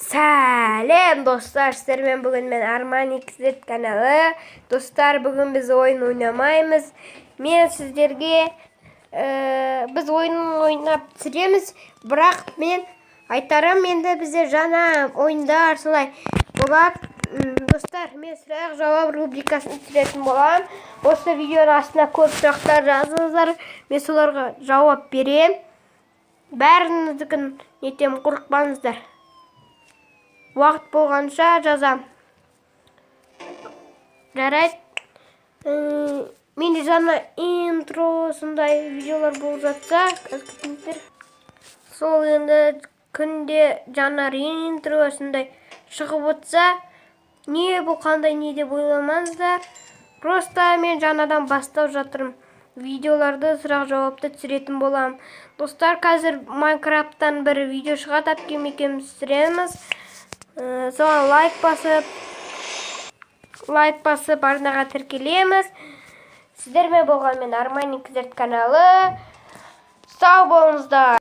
Сәлем достар, сіздермен бүгін мен Арман XZ каналы. Достар, бүгін біз ойын ойнамаймыз. Мен сіздерге біз ойын ойнап түсіреміз, бірақ мен айтарым, енді бізде жаңа ойындар солай болады. Достар, мен сұрақ жауап рубрикасын түсіретін боламын. Осы видеоның астына көп сұрақтар жазыңыздар, мен соларға жауап берем. Бәріңіздікін нетем, қорықпаңыздар. Уақыт болғанша жазам. Жарайды. Менде жаңа интросындай видеолар болып жатса, күтіңіздер. Сол енді күнде жаңа интросындай шығып отса, не бұл қандай не деп ойламаңыздар. Просто мен жаңадан бастап жатырмын. Видеоларды сұрақ жауапты түсіретін боламын. Достар, қазір Майнкрафттан бір видео шығады, әпкем екеуміз түсіреміз. Соған лайк басып арнаға тіркелеміз. Сіздермен болған мен Арман XZ каналы. Сау болыңыздар.